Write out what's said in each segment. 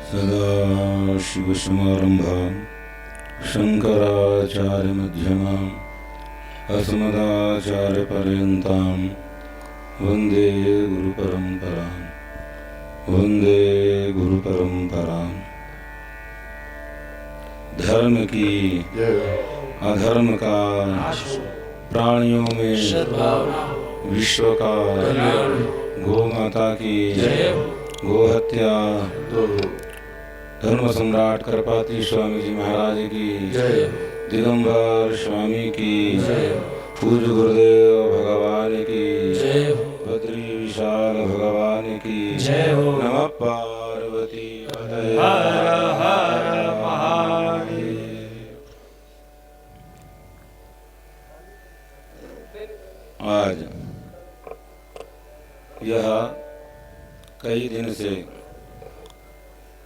सदाशिवसमारम्भां शङ्कराचार्यमध्यमाम् अस्मदाचार्यपर्यन्तां वन्दे गुरुपरम्पराम् वन्दे गुरुपरम्पराम्। धर्म की अधर्म का प्राणियों में विश्व का गौ माता की गो हत्या धर्म सम्राट करपाती स्वामी जी महाराज की दिगंबर स्वामी की पूज्य गुरुदेव भगवान की बद्री विशाल भगवान की नमः पार्वती पतये हर हर महादेव। आज यह कई दिन से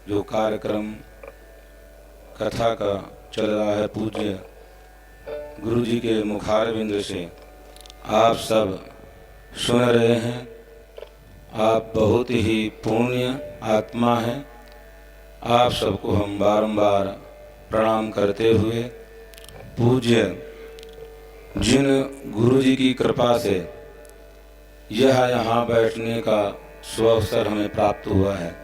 जो कार्यक्रम कथा का चल रहा है पूज्य गुरु जी के मुखारविंद से आप सब सुन रहे हैं। आप बहुत ही पुण्य आत्मा हैं। आप सबको हम बारंबार प्रणाम करते हुए पूज्य जिन गुरु जी की कृपा से यह यहाँ बैठने का सुअवसर हमें प्राप्त हुआ है,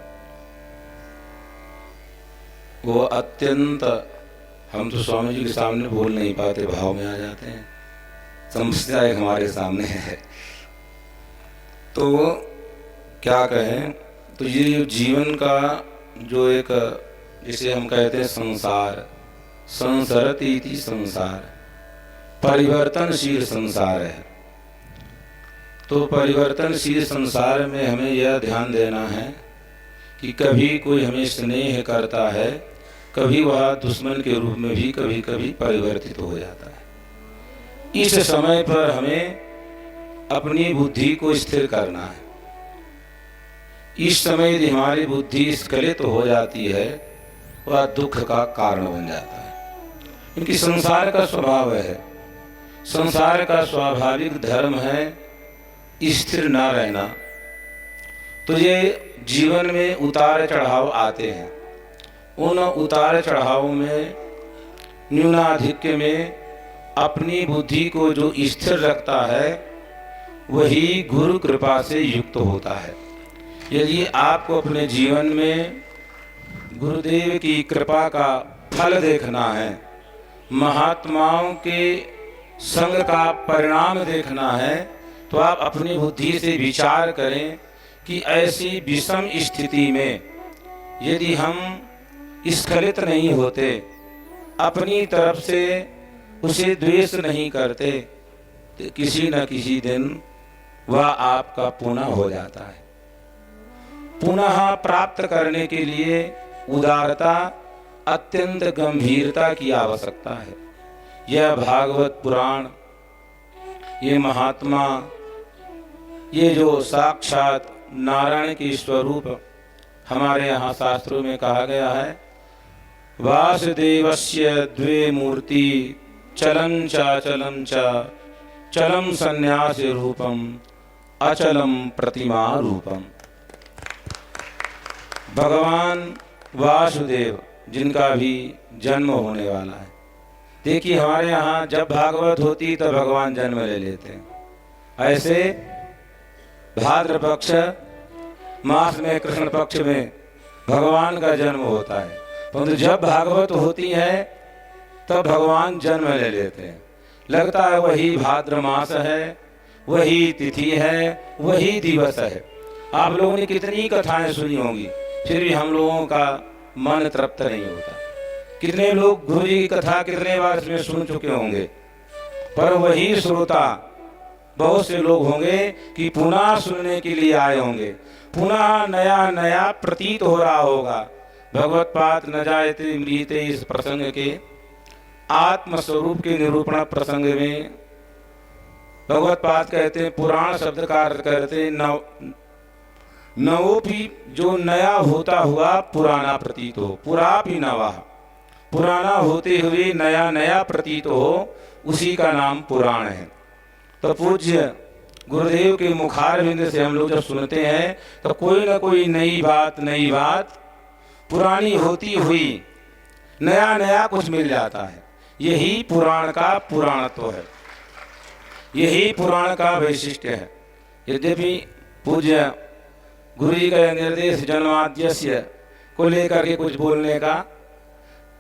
वो अत्यंत, हम तो स्वामी जी के सामने बोल नहीं पाते, भाव में आ जाते हैं। समस्या एक हमारे सामने है, तो क्या कहें। तो ये जीवन का जो एक, जिसे हम कहते हैं संसार, संसरति इति संसार, परिवर्तनशील संसार है। तो परिवर्तनशील संसार में हमें यह ध्यान देना है कि कभी कोई हमें स्नेह करता है, कभी वह दुश्मन के रूप में भी कभी कभी परिवर्तित हो जाता है। इस समय पर हमें अपनी बुद्धि को स्थिर करना है। इस समय यदि हमारी बुद्धि स्खलित हो जाती है, वह दुख का कारण बन जाता है। क्योंकि संसार का स्वभाव है, संसार का स्वाभाविक धर्म है स्थिर न रहना। तो ये जीवन में उतार चढ़ाव आते हैं। उन उतार चढ़ाव में न्यूनाधिक्य में अपनी बुद्धि को जो स्थिर रखता है वही गुरु कृपा से युक्त होता है। यदि आपको अपने जीवन में गुरुदेव की कृपा का फल देखना है, महात्माओं के संग का परिणाम देखना है, तो आप अपनी बुद्धि से विचार करें कि ऐसी विषम स्थिति में यदि हम स्खलित नहीं होते, अपनी तरफ से उसे द्वेष नहीं करते, तो किसी न किसी दिन वह आपका पुनः हो जाता है। पुनः प्राप्त करने के लिए उदारता, अत्यंत गंभीरता की आवश्यकता है। यह भागवत पुराण, ये महात्मा, ये जो साक्षात नारायण की स्वरूप हमारे यहाँ शास्त्रों में कहा गया है, वासुदेवस्य द्वे मूर्ति चलं चाचलं च चलं संन्यास रूपम अचलम प्रतिमा रूपम। भगवान वासुदेव जिनका भी जन्म होने वाला है। देखिए हमारे यहाँ जब भागवत होती तो भगवान जन्म ले लेते हैं। ऐसे भाद्र पक्ष मास में कृष्ण पक्ष में भगवान का जन्म होता है, परंतु जब भागवत होती है तब भगवान जन्म ले लेते हैं। लगता है वही भाद्र मास है, वही तिथि है, वही दिवस है। आप लोगों ने कितनी कथाएं सुनी होंगी, फिर भी हम लोगों का मन तृप्त नहीं होता। कितने लोग गुरु जी की कथा कितने बार इसमें सुन चुके होंगे, पर वही श्रोता बहुत से लोग होंगे कि पुनः सुनने के लिए आए होंगे। पुनः नया नया प्रतीत हो रहा होगा। भगवत पाद न जायते मृते इस प्रसंग के आत्मस्वरूप के निरूपण प्रसंग में भगवत पाद कहते हैं, पुराण शब्द का अर्थ करते नवो भी जो नया होता हुआ पुराना प्रतीत हो, पुरा भी नवा, पुराना होते हुए नया नया प्रतीत हो, उसी का नाम पुराण है। तो पूज्य गुरुदेव के मुखारविंद से हम लोग जब सुनते हैं तो कोई ना कोई नई बात पुरानी होती हुई नया नया कुछ मिल जाता है। यही पुराण का पुराणत्व है, यही पुराण का वैशिष्ट्य है। यद्यपि पूज्य गुरु जी का निर्देश जन्माद्यस्य को लेकर के कुछ बोलने का,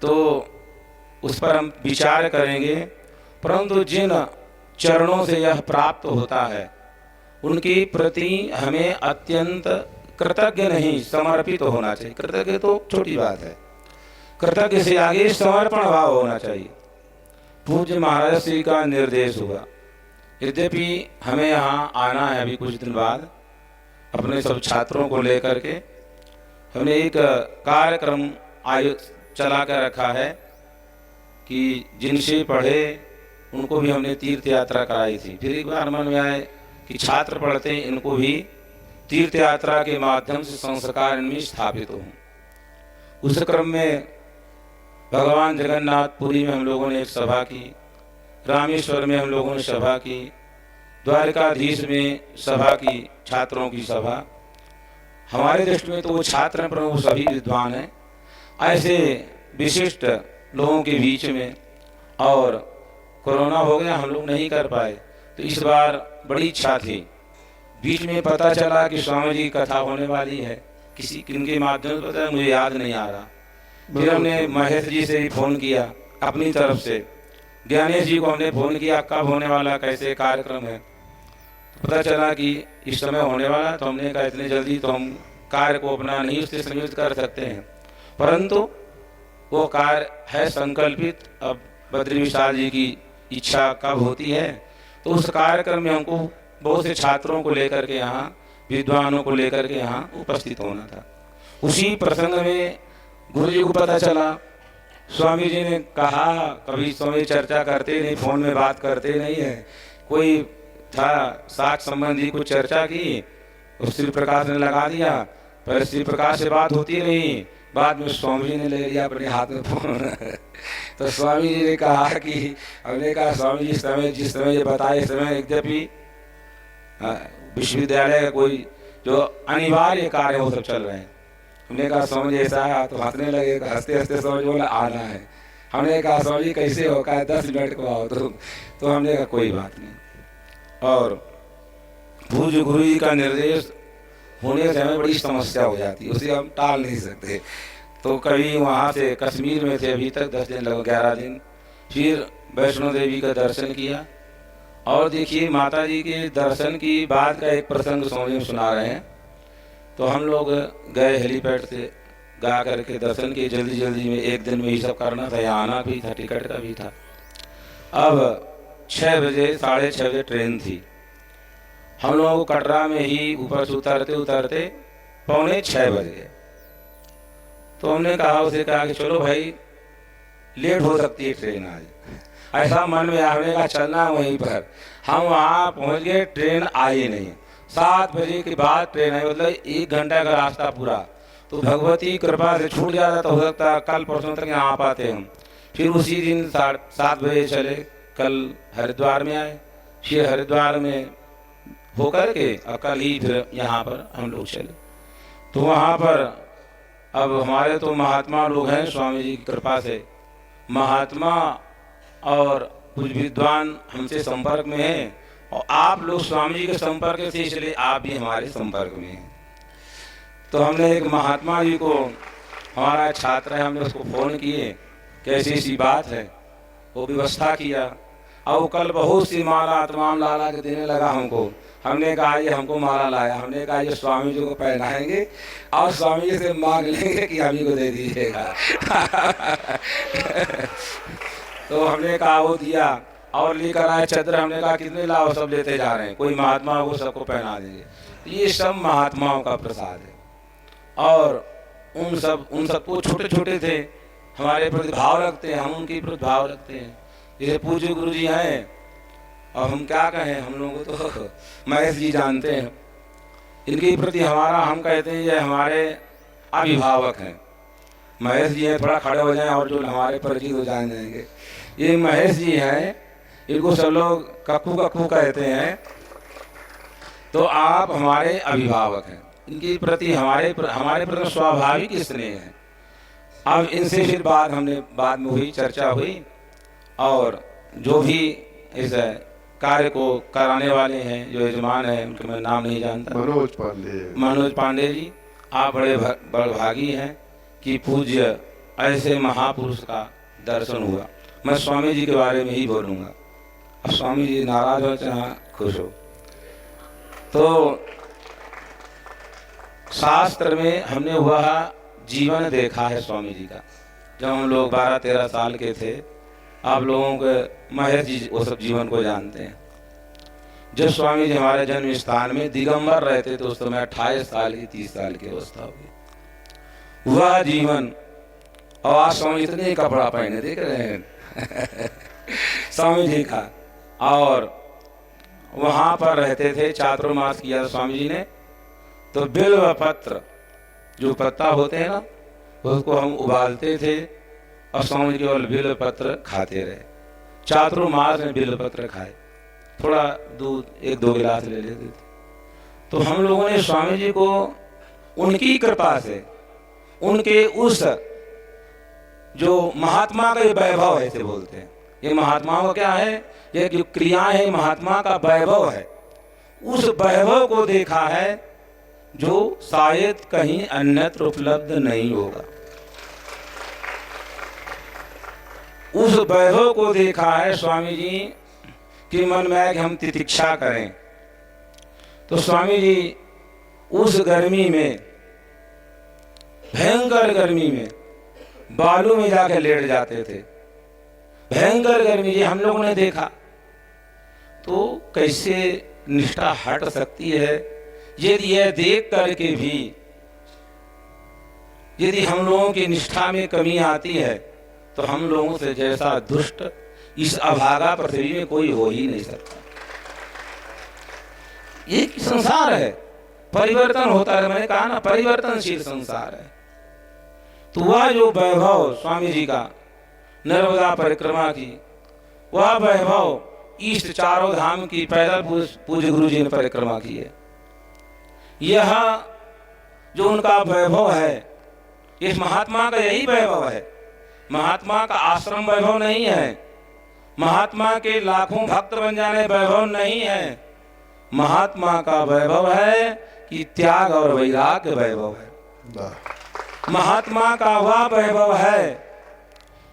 तो उस पर हम विचार करेंगे, परंतु जिन चरणों से यह प्राप्त होता है उनके प्रति हमें अत्यंत कृतज्ञ नहीं समर्पित होना चाहिए। कृतज्ञ तो छोटी बात है, कृतज्ञ से आगे समर्पण भाव होना चाहिए। पूज्य महाराज श्री का निर्देश हुआ, यद्यपि हमें यहाँ आना है अभी कुछ दिन बाद, अपने सब छात्रों को लेकर के हमने एक कार्यक्रम चला कर रखा है कि जिनसे पढ़े उनको भी हमने तीर्थ यात्रा कराई थी। फिर एक बार मन में आए कि छात्र पढ़ते हैं, इनको भी तीर्थ यात्रा के माध्यम से संस्कार इनमें स्थापित हो। उस क्रम में भगवान जगन्नाथपुरी में हम लोगों ने एक सभा की, रामेश्वर में हम लोगों ने सभा की, द्वारकाधीश में सभा की, छात्रों की सभा। हमारे दृष्टि में तो वो छात्र हैं, पर वो सभी विद्वान हैं। ऐसे विशिष्ट लोगों के बीच में, और कोरोना हो गया, हम लोग नहीं कर पाए, तो इस बार बड़ी इच्छा थी। बीच में पता चला कि स्वामी जी की कथा होने वाली है, किसी किनके माध्यम से पता है मुझे याद नहीं आ रहा। फिर हमने महेश जी से भी फोन किया अपनी तरफ से, ज्ञानेश जी को हमने फोन किया, कब होने वाला, कैसे कार्यक्रम है। पता चला कि इस समय होने वाला, तो हमने कहा इतने जल्दी तो हम कार्य को अपना नहीं उससे संयोजित कर सकते हैं, परंतु वो कार्य है संकल्पित। अब बद्री विशाल जी की इच्छा कब होती है, तो उस कार्यक्रम में हमको बहुत से छात्रों को लेकर के यहाँ, विद्वानों को लेकर के यहाँ उपस्थित होना था। उसी प्रसंग में गुरु जी को पता चला, स्वामी जी ने कहा, कभी स्वामी चर्चा करते नहीं, फोन में बात करते नहीं है, कोई था साक्ष संबंधी कुछ चर्चा की, उस श्री प्रकाश ने लगा दिया, पहले श्री प्रकाश से बात होती रही, बाद में स्वामी जी ने ले लिया अपने हाथ में फोन। तो स्वामी जी ने कहा कि, हमने कहा स्वामी जी जिस समय ये बताए, इस समय यद्यपि विश्वविद्यालय का कोई जो अनिवार्य कार्य वो सब चल रहे हैं। हमने कहा स्वामी जी ऐसा है, तो हंसने लगे, हंसते हंसते स्वामी जी बोला आना है। हमने कहा स्वामी जी कैसे हो, कहा 10 मिनट को आओ, तो हमने कहा कोई बात नहीं। और पूज्य गुरु जी का निर्देश होने से हमें बड़ी समस्या हो जाती है, उसे हम टाल नहीं सकते। तो कभी वहाँ से कश्मीर में थे अभी तक 10 दिन लगे, 11 दिन, फिर वैष्णो देवी का दर्शन किया। और देखिए माता जी के दर्शन की बात का एक प्रसंग स्वामी जी सुना रहे हैं। तो हम लोग गए हेलीपैड से गा करके दर्शन किए, जल्दी जल्दी में, एक दिन में ही सब करना था, यहाँ आना भी था, टिकट का भी था। अब 6 बजे 6:30 बजे ट्रेन थी। हम लोगों को कटरा में ही ऊपर से उतरते उतरते 5:45 बज गए। तो हमने कहा, उसे कहा कि चलो भाई लेट हो सकती है ट्रेन आज, ऐसा मन में हमने कहा चलना वहीं पर। हम वहाँ पहुँच गए, ट्रेन आई नहीं। 7 बजे के बाद ट्रेन आई, मतलब 1 घंटा का रास्ता पूरा। तो भगवती कृपा से छूट जाता तो हो सकता कल परसों तक यहाँ आ पाते हम। फिर उसी दिन 7 बजे चले, कल हरिद्वार में आए, फिर हरिद्वार में होकर के कल ही फिर यहाँ पर हम लोग चले। तो वहाँ पर अब हमारे तो महात्मा लोग हैं स्वामी जी की कृपा से, महात्मा और कुछ विद्वान हमसे संपर्क में हैं, और आप लोग स्वामी जी के संपर्क से, इसलिए आप भी हमारे संपर्क में हैं। तो हमने एक महात्मा जी को, हमारा छात्र है, हमने उसको फ़ोन किए कैसी ऐसी बात है, वो व्यवस्था किया। और कल बहुत सी माला तमाम लाला के देने लगा हमको। हमने कहा ये हमको माला लाया, हमने कहा ये स्वामी जी को पहनाएंगे और स्वामी जी से मांग लेंगे कि हम ही को दे दीजिएगा। तो हमने कहा वो दिया, और लेकर आए चद्र। हमने कहा कितने लाओ, सब लेते जा रहे हैं, कोई महात्मा को सबको पहना देंगे। ये सब महात्माओं का प्रसाद है। और उन सबको छोटे छोटे थे, हमारे प्रति भाव रखते हैं, हम उनके प्रति भाव रखते हैं। जैसे पूज्य गुरु जी हैं, और हम क्या कहें, हम लोगों को तो महेश जी जानते हैं, इनके प्रति हमारा, हम कहते हैं ये हमारे अभिभावक हैं। महेश जी हैं, थोड़ा खड़े हो जाएं और जो हमारे परिचित हो जान जाएंगे। ये महेश जी हैं, इनको सब लोग कक्कू कक्कू कहते हैं। तो आप हमारे अभिभावक हैं, इनके प्रति हमारे प्रति स्वाभाविक स्नेह है। अब इनसे फिर बाद में हुई, चर्चा हुई, और जो भी इस कार्य को कराने वाले हैं, जो यजमान है, उनका मैं नाम नहीं जानता, मनोज पांडे जी, आप बड़े बड़भागी हैं कि पूज्य ऐसे महापुरुष का दर्शन हुआ। मैं स्वामी जी के बारे में ही बोलूँगा, अब स्वामी जी नाराज हो चाहे खुश हो। तो शास्त्र में हमने वह जीवन देखा है स्वामी जी का। जब हम लोग 12-13 साल के थे, आप लोगों के महेश जी वो सब जीवन को जानते हैं। जब स्वामी जी हमारे जन्म स्थान में दिगंबर रहते तो उस समय 28 साल की 30 साल की अवस्था होगी। वह जीवन, और आज स्वामी इतने कपड़ा पहने देख रहे हैं स्वामी जी का, और वहां पर रहते थे। चातुर्मास किया स्वामी जी ने, तो बिल्व पत्र जो पत्ता होते हैं ना, उसको हम उबालते थे और स्वामी जी केवल बिल्व पत्र खाते रहे। चातुर्मास में बिल्व पत्र खाए, थोड़ा दूध 1-2 गिलास ले लेते थे। तो हम लोगों ने स्वामी जी को उनकी कृपा से, उनके उस जो महात्मा का ये वैभव है, ऐसे बोलते हैं, ये महात्माओं का क्या है, ये जो क्रियाएं है महात्मा का वैभव है, उस वैभव को देखा है जो शायद कहीं अन्यत्र उपलब्ध नहीं होगा। उस वैभव को देखा है स्वामी जी कि मन में कि हम तितिक्षा करें। तो स्वामी जी उस गर्मी में, भयंकर गर्मी में, बालू में जाकर लेट जाते थे। भयंकर गर्मी जी हम लोगों ने देखा। तो कैसे निष्ठा हट सकती है यदि यह देख करके भी यदि हम लोगों की निष्ठा में कमी आती है, तो हम लोगों से जैसा दुष्ट इस अभागा पृथ्वी में कोई हो ही नहीं सकता। ये संसार है, परिवर्तन होता है। मैंने कहा ना, परिवर्तनशील संसार है। तो वह जो वैभव स्वामी जी का नर्मदा परिक्रमा की, वह वैभव ईस्ट चारों धाम की पैदल पूज्य गुरु जी ने परिक्रमा की है। यह जो उनका वैभव है, इस महात्मा का यही वैभव है। महात्मा का आश्रम वैभव नहीं है, महात्मा के लाखों भक्त बन जाने वैभव नहीं है। महात्मा का वैभव है कि त्याग और वैराग्य वैभव है। महात्मा का वह वैभव है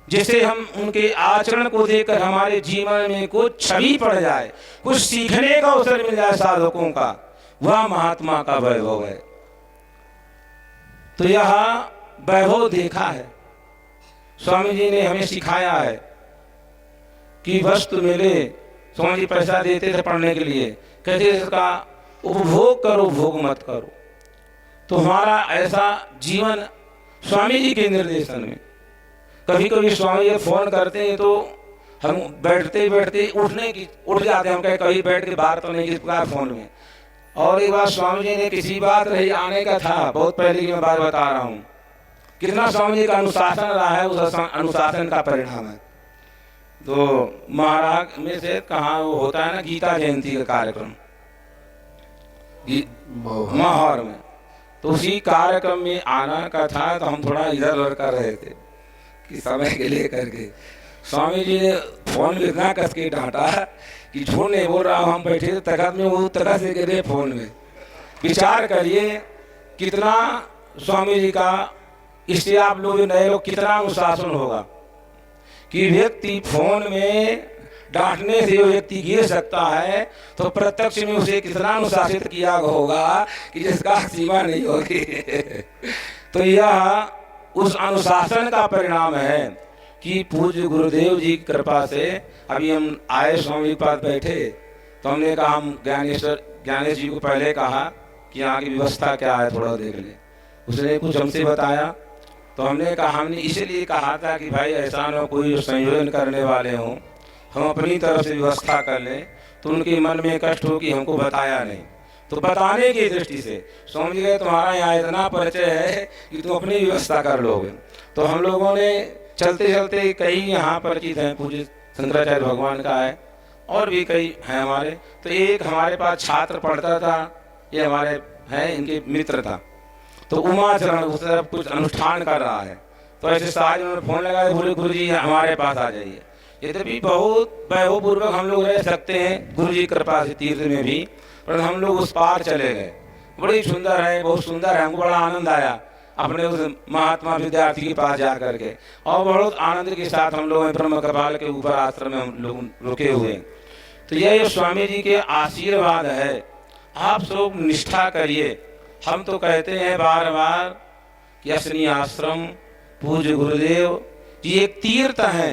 जिसे हम उनके आचरण को देखकर हमारे जीवन में कुछ छवि पड़ जाए, कुछ सीखने का अवसर मिल जाए साधकों का, वह महात्मा का वैभव है। तो यह वैभव देखा है। स्वामी जी ने हमें सिखाया है कि वस्तु मिले, स्वामी जी पैसा देते थे पढ़ने के लिए, कहते इसका उपभोग करो, भोग मत करो। तो हमारा ऐसा जीवन स्वामी जी के निर्देशन में, कभी कभी स्वामी जी फोन करते हैं तो हम बैठते बैठते उठ जाते हैं। हम कहे कभी बैठ के बाहर तो नहीं किस प्रकार फोन में। और एक बार स्वामी जी ने किसी बात रही आने का था, बहुत पहले की मैं बात बता रहा हूँ, कितना स्वामी जी का अनुशासन रहा है, उस अनुशासन का परिणाम है। तो महाराज में से कहाँ वो होता है ना गीता जयंती का कार्यक्रम माहौर में, तो उसी कार्यक्रम में आना का था। तो हम थोड़ा इधर उधर कर रहे थे कि समय के लिए करके स्वामी जी ने फोन में इतना कस के डांटा कि झूठ नहीं बोल रहा हूँ। हम बैठे थे तखत में, वो तखत से गिरे फोन में। विचार करिए कितना स्वामी जी का, इससे आप लोग नए लोग कितना अनुशासन होगा कि व्यक्ति फोन में डांटने से व्यक्ति गिर सकता है, तो प्रत्यक्ष में उसे कितना अनुशासित किया होगा कि जिसका सीमा नहीं होगी। तो यह उस अनुशासन का परिणाम है कि पूज्य गुरुदेव जी की कृपा से अभी हम आए स्वामी के पास बैठे, तो हमने कहा, हम ज्ञानेश जी को पहले कहा कि यहाँ की व्यवस्था क्या है थोड़ा देख ले। उसने कुछ हमसे बताया, तो हमने कहा, हमने इसलिए कहा था कि भाई ऐसा न कोई संयोजन करने वाले हों, हम अपनी तरफ से व्यवस्था कर लें, तो उनके मन में कष्ट हो कि हमको बताया नहीं। तो बताने की दृष्टि से समझ गए तुम्हारा यहाँ इतना परिचय है कि तुम अपनी व्यवस्था कर लोगे। तो हम लोगों ने चलते चलते कई यहाँ परिचित हैं, पूज्य शंकराचार्य भगवान का है, और भी कई हैं हमारे। तो एक हमारे पास छात्र पढ़ता था, ये हमारे हैं, इनके मित्र था, तो उमाचरण उस तरफ कुछ अनुष्ठान कर रहा है। तो ऐसे साज उन्होंने फोन लगाया, बोले गुरु जी हमारे पास आ जाइए। यद्यपि बहुत वैभवपूर्वक हम लोग रह सकते हैं गुरु जी कृपा से तीर्थ में भी, पर हम लोग उस पार चले गए। बड़ी सुंदर है, बहुत सुंदर है, हमको बड़ा आनंद आया अपने उस महात्मा विद्यार्थी के पास जा करके, और बहुत आनंद के साथ हम लोग ब्रह्म कपाल के ऊपर आश्रम में हम लोग रुके हुए। तो यह स्वामी जी के आशीर्वाद है, आप सब निष्ठा करिए। हम तो कहते हैं बार बार कि असनी आश्रम पूज्य गुरुदेव जी एक तीर्थ है।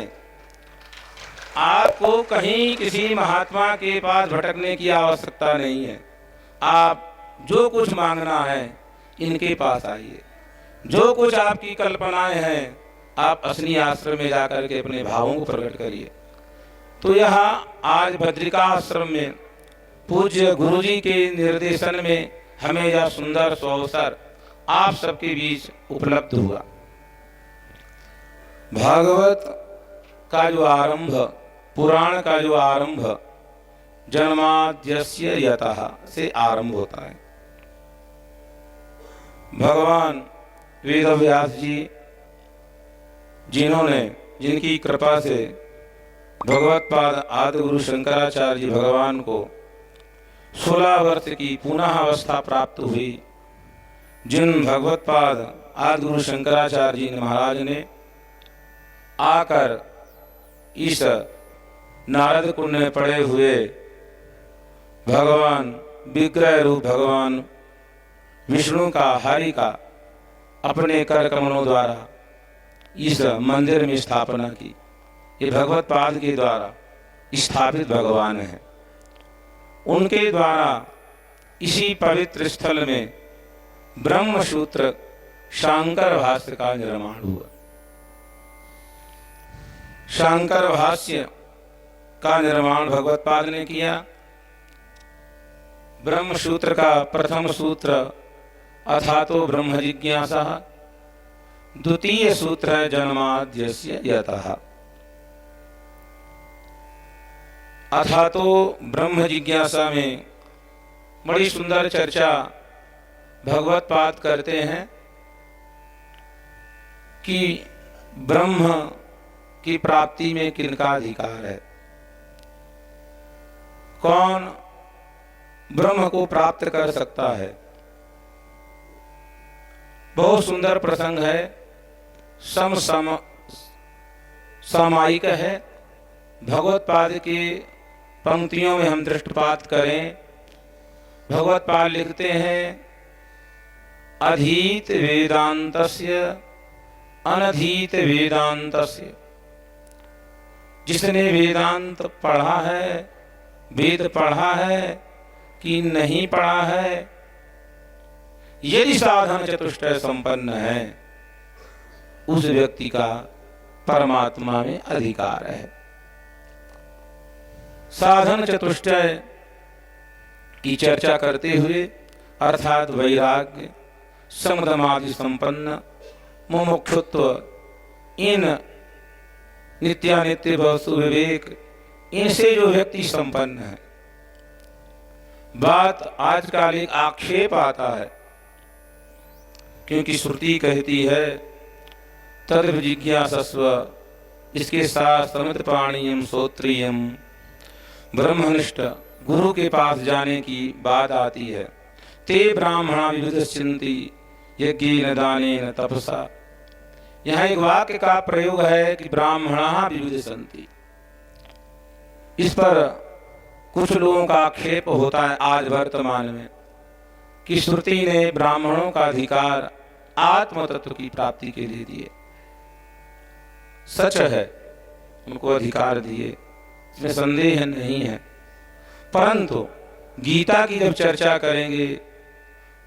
आपको कहीं किसी महात्मा के पास भटकने की आवश्यकता नहीं है। आप जो कुछ मांगना है इनके पास आइए, जो कुछ आपकी कल्पनाएं हैं आप असनी आश्रम में जाकर के अपने भावों को प्रकट करिए। तो यहाँ आज भद्रिका आश्रम में पूज्य गुरु जी के निर्देशन में हमें यह सुंदर अवसर आप सबके बीच उपलब्ध हुआ। भागवत का जो आरंभ, पुराण का जो आरंभ जन्माद्यस्य यतः से आरंभ होता है। भगवान वेदव्यास जी जिनकी कृपा से भगवत्पाद आदि गुरु शंकराचार्य जी भगवान को 16 वर्ष की पुनः अवस्था प्राप्त हुई, जिन भगवत्पाद आदि गुरु शंकराचार्य जी महाराज ने आकर इस नारद कुंड में पड़े हुए भगवान विग्रह रूप भगवान विष्णु का, हरि का अपने कर कमलों द्वारा इस मंदिर में स्थापना की। ये भगवत पाद के द्वारा स्थापित भगवान है। उनके द्वारा इसी पवित्र स्थल में ब्रह्म सूत्र शांकर भाष्य का निर्माण हुआ। शांकर भाष्य का निर्माण भगवत पाद ने किया। ब्रह्म सूत्र का प्रथम सूत्र अथातो ब्रह्म जिज्ञासा, द्वितीय सूत्र है जन्माद्यस्य यतः। अथातो ब्रह्म जिज्ञासा में बड़ी सुंदर चर्चा भगवत पाद करते हैं कि ब्रह्म की प्राप्ति में किनका अधिकार है, कौन ब्रह्म को प्राप्त कर सकता है। बहुत सुंदर प्रसंग है, सामायिक है। भगवत पाद की पंक्तियों में हम दृष्टिपात करें, भगवत पाद लिखते हैं अधीत वेदांतस्य अनधीत वेदांतस्य। जिसने वेदांत पढ़ा है, वेद पढ़ा है कि नहीं पढ़ा है, यदि साधन चतुष्टय संपन्न है, उस व्यक्ति का परमात्मा में अधिकार है। साधन चतुष्टय की चर्चा करते हुए अर्थात वैराग्य, समदमादि संपन्न, मुमुक्षुत्व, इन नित्यानित्य वस्तु विवेक, इनसे जो व्यक्ति संपन्न है। बात आजकल एक आक्षेप आता है, क्योंकि श्रुति कहती है तद् जिज्ञासस्व, इसके साथ समित पाणियम श्रोत्रियम, ब्रह्मनिष्ठ गुरु के पास जाने की बात आती है। ते ब्राह्मणा विविधश्चिन्ति यज्ञेन दानेन तपसा। यहाँ एक वाक्य का प्रयोग है कि ब्राह्मणा विविधसन्ति। इस पर कुछ लोगों का आक्षेप होता है आज वर्तमान में कि श्रुति ने ब्राह्मणों का अधिकार आत्म तत्व की प्राप्ति के लिए दिए। सच है, उनको अधिकार दिए, इसमें संदेह नहीं है। परंतु गीता की जब चर्चा करेंगे,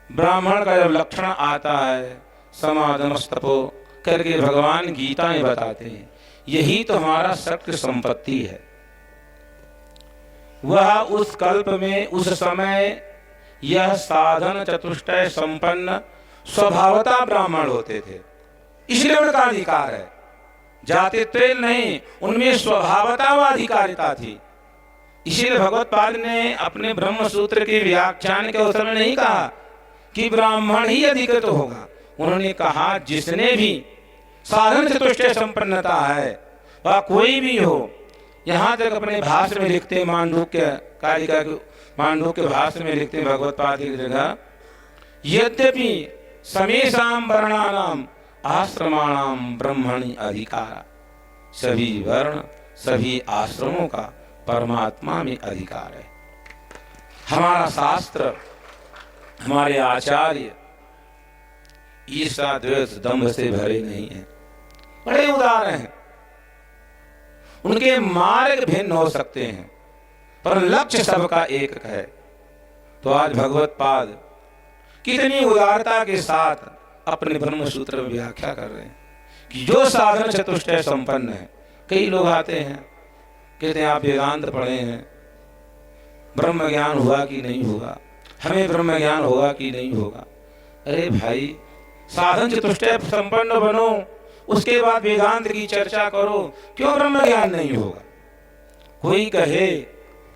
ब्राह्मण का जब लक्षण आता है समाधनस्तपो करके भगवान गीता में बताते हैं, यही तो हमारा शक्ति संपत्ति है। वह उस कल्प में उस समय यह साधन चतुष्टय संपन्न स्वभावता ब्राह्मण होते थे, इसलिए उनका अधिकार है। जातित्व नहीं, उनमें स्वभावता व अधिकारिता थी। इसीलिए भगवत्पाद ने अपने ब्रह्म सूत्र के व्याख्यान के अवसर में नहीं कहा कि ब्राह्मण ही अधिकृत होगा। उन्होंने कहा जिसने भी साधन चतुष्टय संपन्नता है वह कोई भी हो। यहाँ तक अपने भाष्य में लिखते मांडूक्य कारिका के मांडूक्य भाष्य में लिखते भगवत्पाद की जगह, यद्यपि समेषां वर्णानाम आश्रमाणाम ब्रह्मणि अधिकार, सभी वर्ण सभी आश्रमों का परमात्मा में अधिकार है। हमारा शास्त्र हमारे आचार्य ईर्ष्या द्वेष दंभ से भरे नहीं हैं, बड़े उदार हैं। उनके मार्ग भिन्न हो सकते हैं पर लक्ष्य सबका एक है। तो आज भगवत्पाद कितनी उदारता के साथ अपने ब्रह्म सूत्र में व्याख्या कर रहे हैं कि जो साधन चतुष्टय संपन्न है। कई लोग आते हैं कहते हैं आप वेदांत पढ़े हैं, ब्रह्म ज्ञान हुआ कि नहीं हुआ, हमें ब्रह्म ज्ञान होगा कि नहीं होगा। अरे भाई, साधन चतुष्टय संपन्न बनो, उसके बाद वेदांत की चर्चा करो, क्यों ब्रह्म ज्ञान नहीं होगा। कोई कहे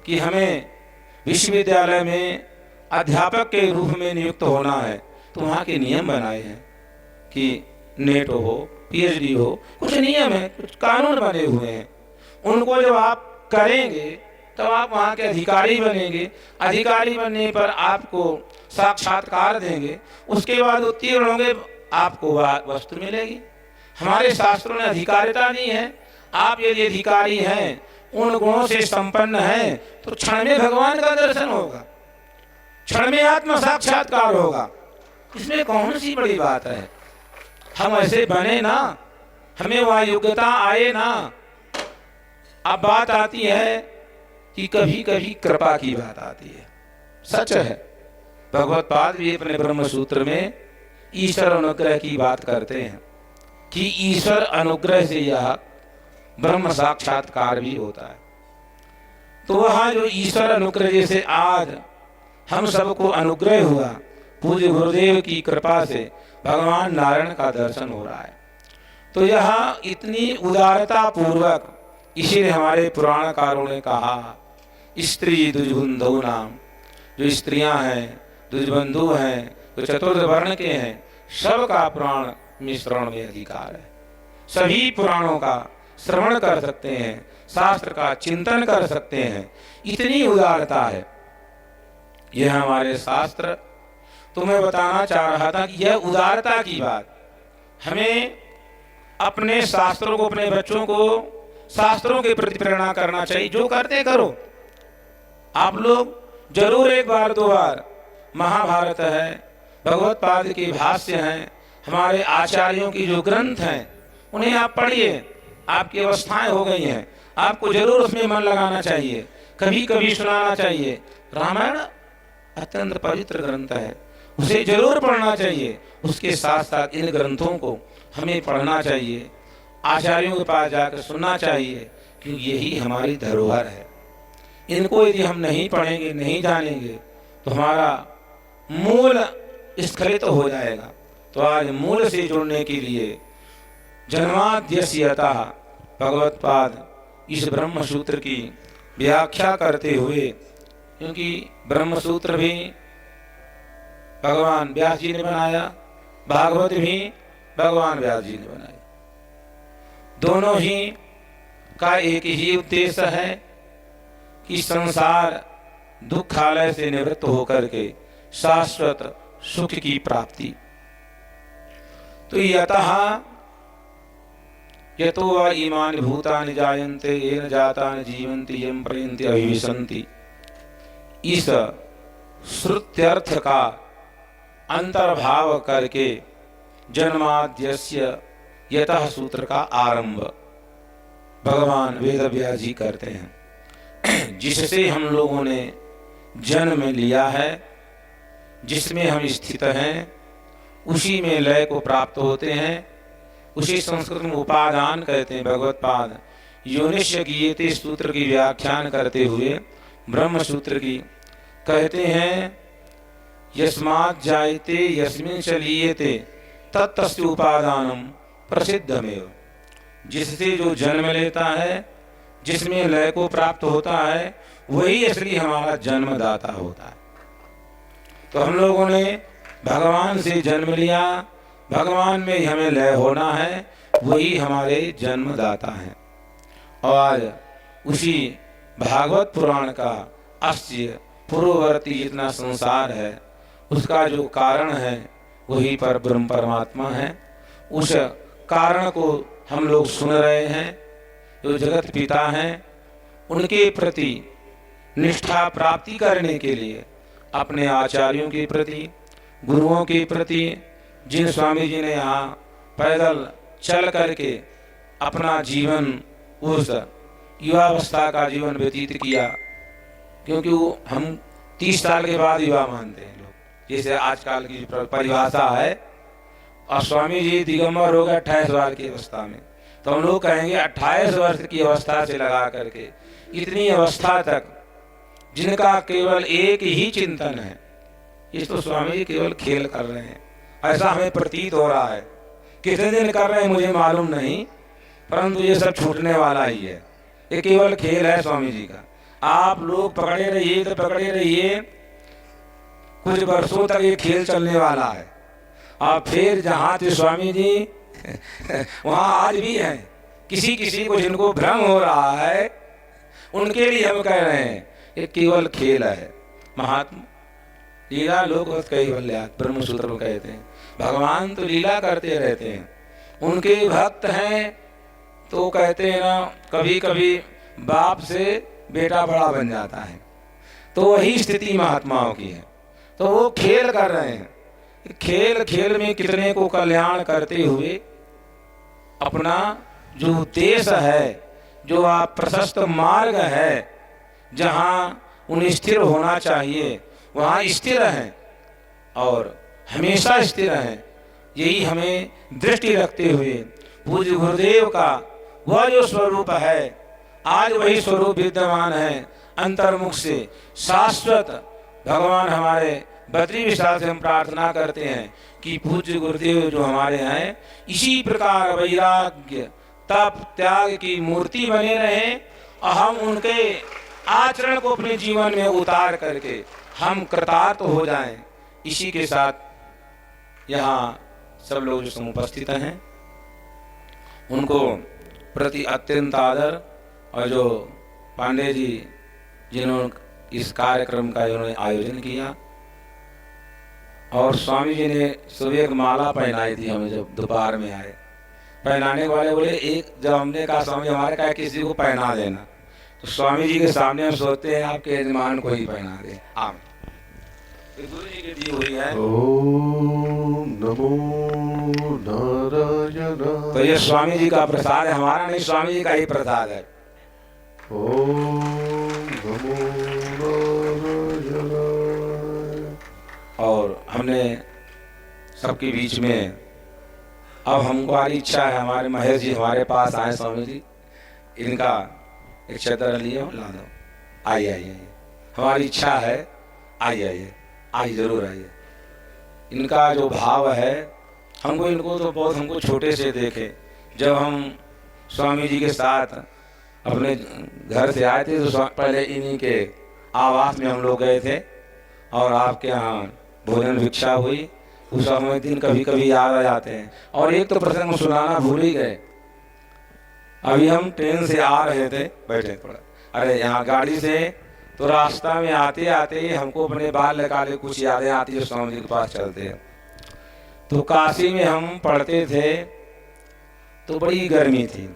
कि हमें विश्वविद्यालय में अध्यापक के रूप में नियुक्त होना है, तो वहाँ के नियम बनाए हैं कि नेट हो, पीएचडी हो, कुछ नियम है, कुछ कानून बने हुए हैं। उनको जब आप करेंगे तब आप वहाँ के अधिकारी बनेंगे। अधिकारी बनने पर आपको साक्षात्कार देंगे, उसके बाद उत्तीर्ण होंगे, आपको वस्तु मिलेगी। हमारे शास्त्रों ने अधिकारिता दी है। आप यदि अधिकारी हैं, उन गुणों से संपन्न हैं, तो क्षण में भगवान का दर्शन होगा, क्षण में आत्म साक्षात्कार होगा। इसमें कौन सी बड़ी बात है। हम ऐसे बने ना, हमें वह योग्यता आए ना। अब बात आती है कि कभी कभी कृपा की बात आती है। सच है, भगवत्पाद भी अपने ब्रह्म सूत्र में ईश्वर अनुग्रह की बात करते हैं कि ईश्वर अनुग्रह से यह ब्रह्म साक्षात्कार भी होता है। तो वह जो ईश्वर अनुग्रह, जैसे आज हम सबको अनुग्रह हुआ, पूज्य गुरुदेव की कृपा से भगवान नारायण का दर्शन हो रहा है, तो यह इतनी उदारता पूर्वक, इसीलिए हमारे पुराणकारों ने कहा स्त्री द्विजबंधु नाम, जो स्त्रियां हैं, द्विजबंधु हैं, जो चतुर्थ वर्ण के हैं, सबका पुराण में श्रवण में अधिकार है। सभी पुराणों का श्रवण कर सकते हैं, शास्त्र का चिंतन कर सकते हैं, इतनी उदारता है। यह हमारे शास्त्र। तो मैं बताना चाह रहा था कि यह उदारता की बात, हमें अपने शास्त्रों को, अपने बच्चों को शास्त्रों के प्रति प्रेरणा करना चाहिए। जो करते करो। आप लोग जरूर एक बार दो बार, महाभारत है, भगवत्पाद के भाष्य हैं, हमारे आचार्यों की जो ग्रंथ हैं, उन्हें आप पढ़िए। आपकी अवस्थाएं हो गई हैं, आपको जरूर उसमें मन लगाना चाहिए, कभी कभी सुनाना चाहिए। रामायण अत्यंत पवित्र ग्रंथ है, उसे जरूर पढ़ना चाहिए। उसके साथ साथ इन ग्रंथों को हमें पढ़ना चाहिए, आचार्यों के पास जाकर सुनना चाहिए, क्योंकि यही हमारी धरोहर है। इनको यदि हम नहीं पढ़ेंगे, नहीं जानेंगे, तो हमारा मूल स्खलित हो जाएगा। तो आज मूल से जुड़ने के लिए जन्माद्यस्यतः भगवत्पाद इस ब्रह्म सूत्र की व्याख्या करते हुए, क्योंकि ब्रह्म सूत्र भी भगवान व्यास जी ने बनाया, भागवत भी भगवान व्यास जी ने बनाया। दोनों ही का एक ही उद्देश्य है कि संसार दुखालय से निवृत्त होकर के शाश्वत सुख की प्राप्ति। तो यतो वा इमानि भूतानि जायन्ते येन जातानि जीवन्ति यं प्रयन्ति अभिविशन्ति, इस श्रुत्यर्थ का अंतर्भाव करके जन्माद्यस्य यतः सूत्र का आरंभ भगवान वेदव्यास जी करते हैं। जिससे हम लोगों ने जन्म लिया है, जिसमें हम स्थित हैं, उसी में लय को प्राप्त होते हैं। उसी संस्कृत में उपादान कहते हैं। भगवत्पाद योनिष्य गीयते सूत्र की व्याख्यान करते हुए ब्रह्म सूत्र की कहते हैं, यस्मात् जायते यस्मिन् च लीयते तत्तस्य उपादानम प्रसिद्धमेव। जिससे जो जन्म लेता है, जिसमें लय को प्राप्त होता है वही असली हमारा जन्मदाता होता है। तो हम लोगों ने भगवान से जन्म लिया, भगवान में ही हमें लय होना है, वही हमारे जन्मदाता हैं। और उसी भागवत पुराण का अस्य पूर्ववर्ती जितना संसार है उसका जो कारण है वही पर ब्रह्म परमात्मा है। उस कारण को हम लोग सुन रहे हैं। जो जगत पिता हैं उनके प्रति निष्ठा प्राप्ति करने के लिए अपने आचार्यों के प्रति, गुरुओं के प्रति, जिन स्वामी जी ने यहाँ पैदल चल करके अपना जीवन उस युवावस्था का जीवन व्यतीत किया, क्योंकि वो हम 30 साल के बाद युवा मानते हैं लोग, जैसे आजकल की परिभाषा है। और स्वामी जी दिगंबर हो गए 28 वर्ष की अवस्था में, तो हम लोग कहेंगे 28 वर्ष की अवस्था से लगा करके इतनी अवस्था तक जिनका केवल एक ही चिंतन है, इस तो स्वामी जी केवल खेल कर रहे हैं, ऐसा हमें प्रतीत हो रहा है। कितने दिन कर रहे हैं मुझे मालूम नहीं, परंतु ये सब छूटने वाला ही है। ये केवल खेल है स्वामी जी का। आप लोग पकड़े रहिए तो पकड़े रहिए, कुछ वर्षों तक ये खेल चलने वाला है। और फिर जहाँ थे स्वामी जी वहाँ आज भी हैं। किसी किसी को जिनको भ्रम हो रहा है उनके लिए हम कह रहे हैं ये केवल खेल है। महात्मा लीला लोक कैवल्यात् ब्रह्मसूत्र में कहते हैं, भगवान तो लीला करते रहते हैं। उनके भक्त हैं तो कहते हैं ना, कभी कभी बाप से बेटा बड़ा बन जाता है, तो वही स्थिति महात्माओं की है। तो वो खेल कर रहे हैं। खेल खेल में कितने को कल्याण करते हुए अपना जो उद्देश्य है, जो आप प्रशस्त मार्ग है जहाँ उन्हें स्थिर होना चाहिए वहाँ स्थिर हैं और हमेशा स्थिर हैं। यही हमें दृष्टि रखते हुए पूज्य गुरुदेव का वह जो स्वरूप है आज वही स्वरूप विद्यमान है। अंतर्मुख से शाश्वत भगवान हमारे बद्री विशाल से हम प्रार्थना करते हैं कि पूज्य गुरुदेव जो हमारे हैं इसी प्रकार वैराग्य तप त्याग की मूर्ति बने रहें और हम उनके आचरण को अपने जीवन में उतार करके हम कृतार्थ हो जाएं। इसी के साथ यहाँ सब लोग जो समुपस्थित हैं उनको प्रति अत्यंत आदर, और जो पांडे जी जिन्होंने इस कार्यक्रम का इन्होंने आयोजन किया, और स्वामी जी ने सुबह एक माला पहनाई थी हमें जब दोपहर में आए। पहनाने वाले बोले एक, जब हमने कहा स्वामी हमारे कहा किसी को पहना देना, तो स्वामी जी के सामने हम सोचते हैं आपके यजमान को ही पहना दे। आम गुरु जी की दी हुई है। ओम नमो नारायण। तो ये स्वामी जी का प्रसाद है, हमारा नहीं, स्वामी जी का ही प्रसाद है। ओम नमो नारायण। और हमने सबके बीच में अब हमारी इच्छा है, हमारे महेश जी हमारे पास आए स्वामी जी, इनका एक चदर लिए ला दो। आइए आइए, हमारी इच्छा है, आइए आइए, आइए जरूर आइए। इनका जो भाव है, हमको इनको तो बहुत हमको छोटे से देखे। जब हम स्वामी जी के साथ अपने घर से आए थे तो पहले इन्हीं के आवास में हम लोग गए थे और आपके यहाँ भोजन भिक्षा हुई। उस समय दिन कभी कभी याद आ जाते हैं। और एक तो प्रसंग सुनाना भूल ही गए। अभी हम ट्रेन से आ रहे थे, बैठे थोड़ा, अरे यहाँ गाड़ी से, तो रास्ता में आते आते ही हमको अपने बाल काले कुछ यादें आती है। स्वामी जी के पास चलते हैं तो काशी में हम पढ़ते थे तो बड़ी गर्मी थी,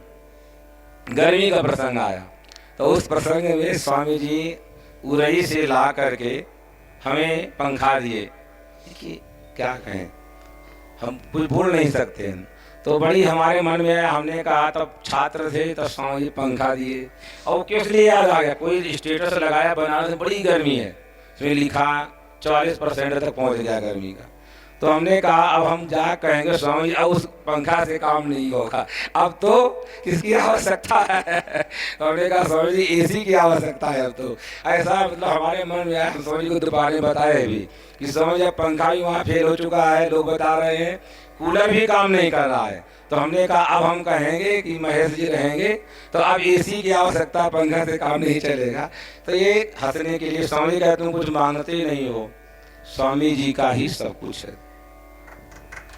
गर्मी का प्रसंग आया। तो उस प्रसंग में स्वामी जी उरई से ला करके हमें पंखा दिए कि क्या कहें, हम कुछ भूल नहीं सकते हैं। तो बड़ी हमारे मन में आया, हमने कहा तब छात्र थे तब स्वामी जी पंखा दिए। और किस लिए याद आ गया, कोई स्टेटस लगाया बनारस में बड़ी गर्मी है, उसमें लिखा 40% तक पहुंच गया गर्मी का। तो हमने कहा अब हम जा कहेंगे स्वामी जी अब उस पंखा से काम नहीं होगा, अब तो किसकी आवश्यकता है। तो हमने कहा स्वामी जी एसी की आवश्यकता है अब तो। ऐसा मतलब हमारे मन में आया। हम स्वामी जी को दोपहर में बताए भी कि स्वामी जी पंखा भी वहाँ फेल हो चुका है, लोग बता रहे हैं, कूलर भी काम नहीं कर रहा है। तो हमने कहा अब हम कहेंगे कि महेश जी रहेंगे तो अब एसी की आवश्यकता, पंखा से काम नहीं चलेगा। तो ये हंसने के लिए स्वामी जी कहते तुम कुछ मांगते ही नहीं हो, स्वामी जी का ही सब कुछ है,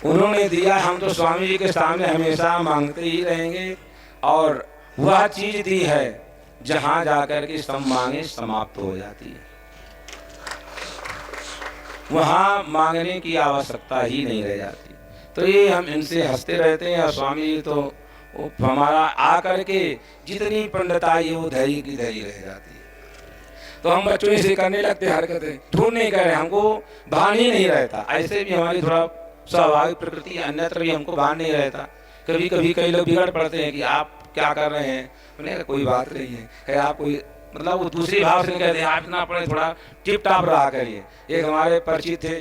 उन्होंने दिया, हम तो स्वामी जी के सामने हमेशा मांगते ही रहेंगे। और वह चीज दी है जहां जाकर के सब मांगे समाप्त हो जाती है, वहां मांगने की आवश्यकता ही नहीं रह जाती। तो ये हम इनसे हंसते रहते हैं। और स्वामी जी तो हमारा आकर के जितनी पंडिताई है वो धैर्य की धैर्य रह जाती है। तो हम बच्चों से करने लगते हरकतें, ढूंढ नहीं कर रहे, हमको भान ही नहीं रहता। ऐसे भी हमारी थोड़ा स्वाभाविक प्रकृति है, अन्यत्र भी हमको भान नहीं रहता। कभी कभी कई लोग बिगड़ पड़ते हैं कि आप क्या कर रहे हैं, मैंने कोई बात नहीं है, आप कोई मतलब वो दूसरी भाव से कहते हैं आप इतना पड़े, थोड़ा टिप टाप रहा करिए। एक हमारे परिचित थे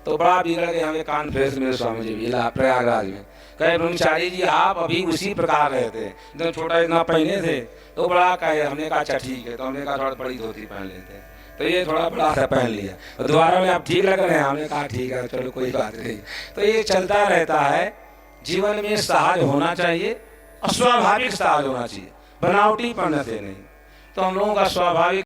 तो बड़ा बिगड़ गए, हमें कॉन्फ्रेंस में स्वामी जी भी प्रयागराज में कहे ब्रह्मचारी जी आप अभी उसी प्रकार रहे थे, इतना छोटा इतना पहने थे तो बड़ा कहे। हमने कहा अच्छा ठीक है, तो हमने कहा थोड़ा बड़ी धोती पहन लेते हैं, तो ये थोड़ा बड़ा सा पहन लिया और दोबारा में आप ठीक लग रहे हैं, हमने कहा ठीक है चलो कोई बात नहीं। तो ये चलता रहता है। जीवन में सहज होना चाहिए, अस्वाभाविक सहज होना चाहिए, बनावटी पढ़ने से नहीं। तो हम लोगों का स्वाभाविक